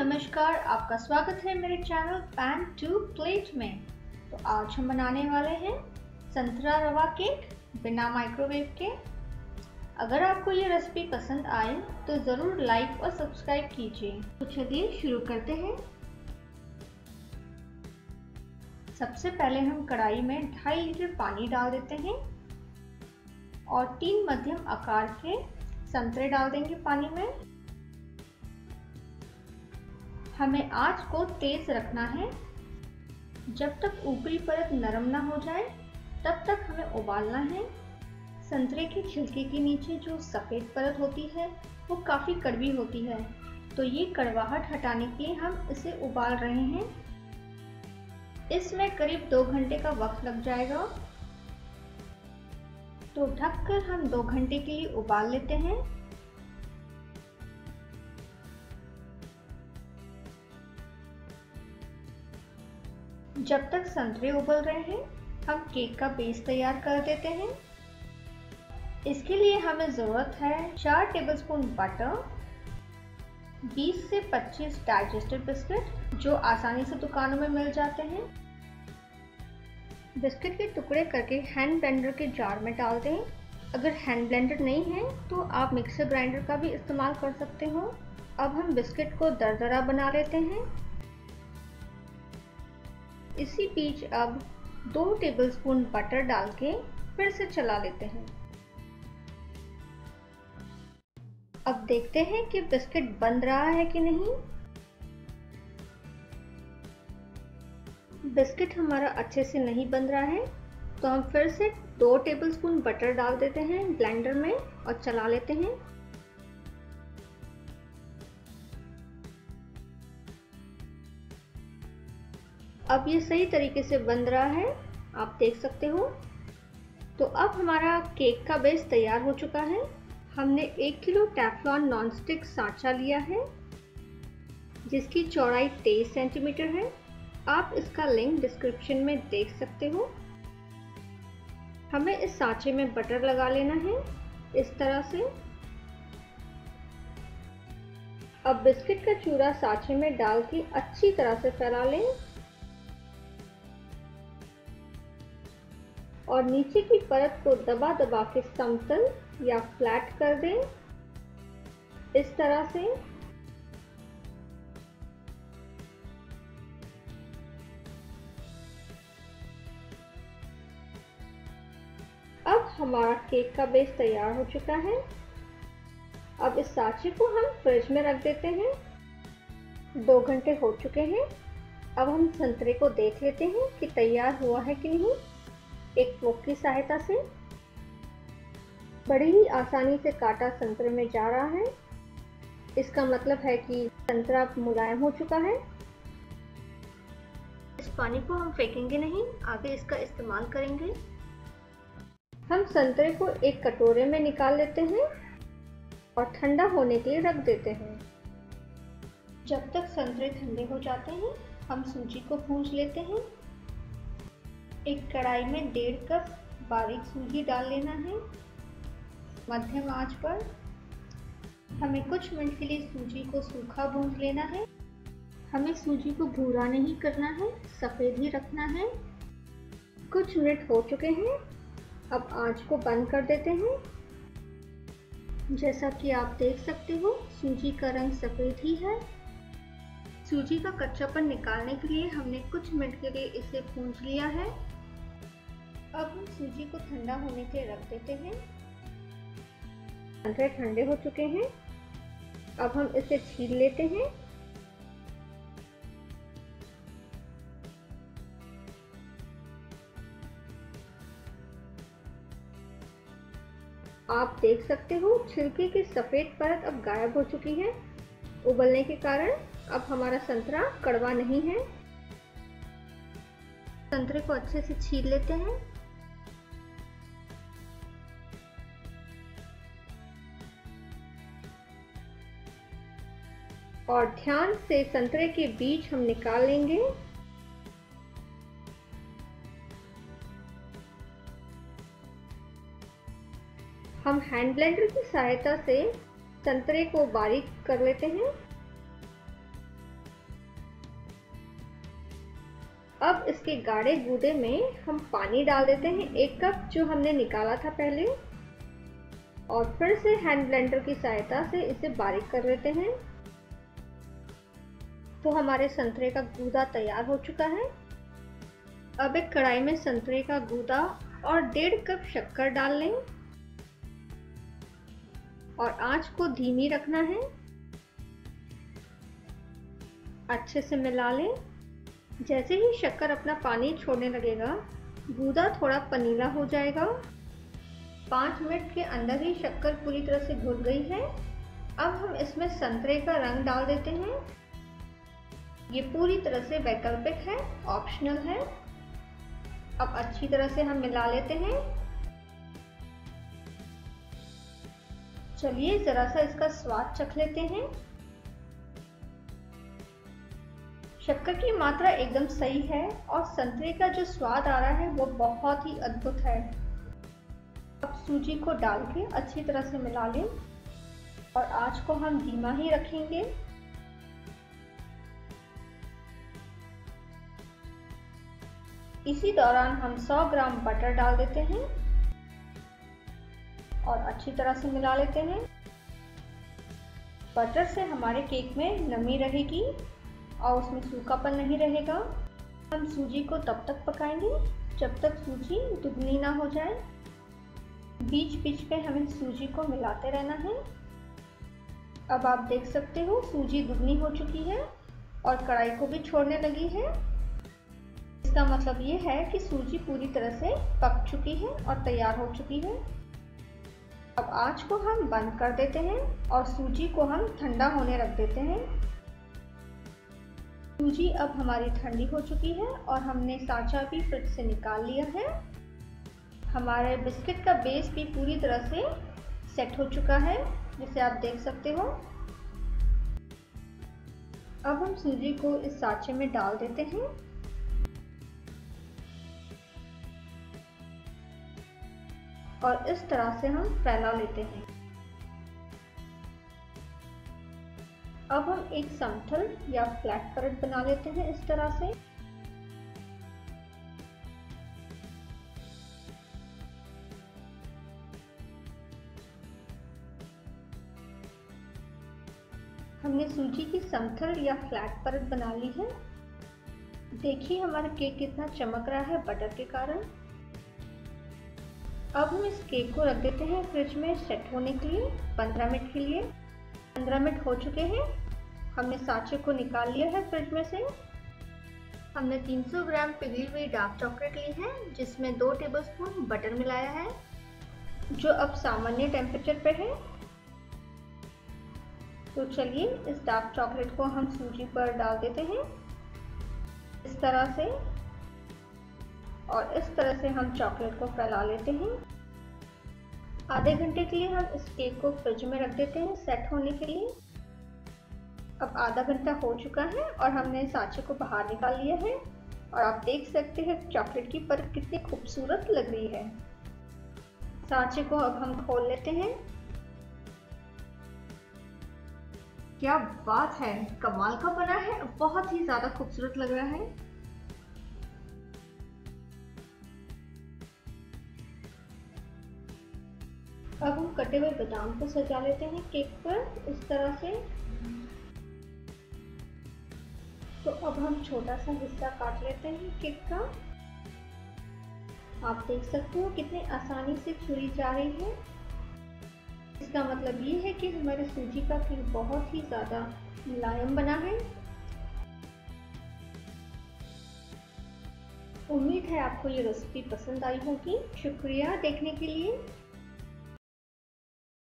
नमस्कार, आपका स्वागत है मेरे चैनल पैन टू प्लेट में। तो आज हम बनाने वाले हैं संतरा रवा केक बिना माइक्रोवेव के। अगर आपको ये रेसिपी पसंद आए तो ज़रूर लाइक और सब्सक्राइब कीजिए। तो चलिए शुरू करते हैं। सबसे पहले हम कढ़ाई में 2.5 लीटर पानी डाल देते हैं और 3 मध्यम आकार के संतरे डाल देंगे पानी में। हमें आंच को तेज रखना है। जब तक ऊपरी परत नरम ना हो जाए तब तक हमें उबालना है। संतरे के छिलके के नीचे जो सफ़ेद परत होती है वो काफ़ी कड़वी होती है, तो ये कड़वाहट हटाने के लिए हम इसे उबाल रहे हैं। इसमें करीब 2 घंटे का वक्त लग जाएगा, तो ढककर हम 2 घंटे के लिए उबाल लेते हैं। जब तक संतरे उबल रहे हैं हम केक का बेस तैयार कर देते हैं। इसके लिए हमें ज़रूरत है 4 टेबलस्पून बटर, 20 से 25 डाइजेस्टेड बिस्किट जो आसानी से दुकानों में मिल जाते हैं। बिस्किट के टुकड़े करके हैंड ब्लेंडर के जार में डाल दें। अगर हैंड ब्लेंडर नहीं है तो आप मिक्सर ग्राइंडर का भी इस्तेमाल कर सकते हो। अब हम बिस्किट को दरदरा बना लेते हैं। इसी बीच अब 2 टेबलस्पून बटर डाल के फिर से चला लेते हैं। अब देखते हैं कि बिस्किट बन रहा है कि नहीं। बिस्किट हमारा अच्छे से नहीं बन रहा है, तो हम फिर से 2 टेबलस्पून बटर डाल देते हैं ब्लेंडर में और चला लेते हैं। अब ये सही तरीके से बन रहा है, आप देख सकते हो। तो अब हमारा केक का बेस तैयार हो चुका है। हमने 1 किलो टेफ्लॉन नॉनस्टिक सांचा लिया है जिसकी चौड़ाई 23 सेंटीमीटर है। आप इसका लिंक डिस्क्रिप्शन में देख सकते हो। हमें इस सांचे में बटर लगा लेना है इस तरह से। अब बिस्किट का चूरा सांचे में डाल के अच्छी तरह से फैला लें और नीचे की परत को दबा दबा के समतल या फ्लैट कर दें इस तरह से। अब हमारा केक का बेस तैयार हो चुका है। अब इस सांचे को हम फ्रिज में रख देते हैं। 2 घंटे हो चुके हैं। अब हम संतरे को देख लेते हैं कि तैयार हुआ है कि नहीं। एक फोक की सहायता से बड़ी ही आसानी से काटा संतरे में जा रहा है। इसका मतलब है कि संतरा मुलायम हो चुका है। इस पानी को हम फेंकेंगे नहीं, आगे इसका इस्तेमाल करेंगे। हम संतरे को एक कटोरे में निकाल लेते हैं और ठंडा होने के लिए रख देते हैं। जब तक संतरे ठंडे हो जाते हैं हम सूजी को भूंज लेते हैं। एक कढ़ाई में 1.5 कप बारीक सूजी डाल लेना है मध्यम आंच पर। हमें कुछ मिनट के लिए सूजी को सूखा भूंज लेना है। हमें सूजी को भूरा नहीं करना है, सफ़ेद ही रखना है। कुछ मिनट हो चुके हैं। अब आंच को बंद कर देते हैं। जैसा कि आप देख सकते हो सूजी का रंग सफ़ेद ही है। सूजी का कच्चापन निकालने के लिए हमने कुछ मिनट के लिए इसे भूंज लिया है। अब हम सूजी को ठंडा होने के लिए रख देते हैं। संतरे ठंडे हो चुके हैं। अब हम इसे छील लेते हैं। आप देख सकते हो छिलके की सफ़ेद परत अब गायब हो चुकी है। उबलने के कारण अब हमारा संतरा कड़वा नहीं है। संतरे को अच्छे से छील लेते हैं। और ध्यान से संतरे के बीज हम निकाल लेंगे। हम हैंड ब्लेंडर की सहायता से संतरे को बारीक कर लेते हैं। अब इसके गाढ़े गूदे में हम पानी डाल देते हैं 1 कप जो हमने निकाला था पहले, और फिर से हैंड ब्लेंडर की सहायता से इसे बारीक कर लेते हैं। तो हमारे संतरे का गूदा तैयार हो चुका है। अब एक कढ़ाई में संतरे का गूदा और 1.5 कप शक्कर डाल लें और आंच को धीमी रखना है। अच्छे से मिला लें। जैसे ही शक्कर अपना पानी छोड़ने लगेगा, गूदा थोड़ा पनीला हो जाएगा। 5 मिनट के अंदर ही शक्कर पूरी तरह से घुल गई है। अब हम इसमें संतरे का रंग डाल देते हैं। ये पूरी तरह से वैकल्पिक है, ऑप्शनल है। अब अच्छी तरह से हम मिला लेते हैं। चलिए जरा सा इसका स्वाद चख लेते हैं। शक्कर की मात्रा एकदम सही है और संतरे का जो स्वाद आ रहा है वो बहुत ही अद्भुत है। अब सूजी को डाल के अच्छी तरह से मिला लें और आंच को हम धीमा ही रखेंगे। इसी दौरान हम 100 ग्राम बटर डाल देते हैं और अच्छी तरह से मिला लेते हैं। बटर से हमारे केक में नमी रहेगी और उसमें सूखापन नहीं रहेगा। हम सूजी को तब तक पकाएंगे जब तक सूजी दुगनी ना हो जाए। बीच बीच पे हमें सूजी को मिलाते रहना है। अब आप देख सकते हो सूजी दुगनी हो चुकी है और कढ़ाई को भी छोड़ने लगी है। इसका मतलब ये है कि सूजी पूरी तरह से पक चुकी है और तैयार हो चुकी है। अब आंच को हम बंद कर देते हैं और सूजी को हम ठंडा होने रख देते हैं। सूजी अब हमारी ठंडी हो चुकी है और हमने सांचा भी फ्रिज से निकाल लिया है। हमारे बिस्किट का बेस भी पूरी तरह से सेट हो चुका है, जिसे आप देख सकते हो। अब हम सूजी को इस सांचे में डाल देते हैं और इस तरह से हम फैला लेते हैं। अब हम एक समतल या फ्लैट परत बना लेते हैं इस तरह से। हमने सूजी की समतल या फ्लैट परत बना ली है। देखिए हमारा केक कितना चमक रहा है बटर के कारण। अब हम इस केक को रख देते हैं फ्रिज में सेट होने के लिए 15 मिनट के लिए। 15 मिनट हो चुके हैं। हमने सांचे को निकाल लिया है फ्रिज में से। हमने 300 ग्राम पिघली हुई डार्क चॉकलेट ली है, जिसमें 2 टेबलस्पून बटर मिलाया है, जो अब सामान्य टेम्परेचर पे है। तो चलिए इस डार्क चॉकलेट को हम सूजी पर डाल देते हैं इस तरह से, और इस तरह से हम चॉकलेट को फैला लेते हैं। आधे घंटे के लिए हम इस केक को फ्रिज में रख देते हैं सेट होने के लिए। अब आधा घंटा हो चुका है और हमने सांचे को बाहर निकाल लिया है और आप देख सकते हैं चॉकलेट की परत कितनी खूबसूरत लग रही है। सांचे को अब हम खोल लेते हैं। क्या बात है, कमाल का बना है, बहुत ही ज्यादा खूबसूरत लग रहा है। अब हम कटे हुए बादाम को सजा लेते हैं केक पर इस तरह से। तो अब हम छोटा सा हिस्सा काट लेते हैं केक का। आप देख सकते हो कितनी आसानी से छुरी जा रही है। इसका मतलब ये है कि हमारे सूजी का केक बहुत ही ज़्यादा मुलायम बना है। उम्मीद है आपको ये रेसिपी पसंद आई होगी। शुक्रिया देखने के लिए।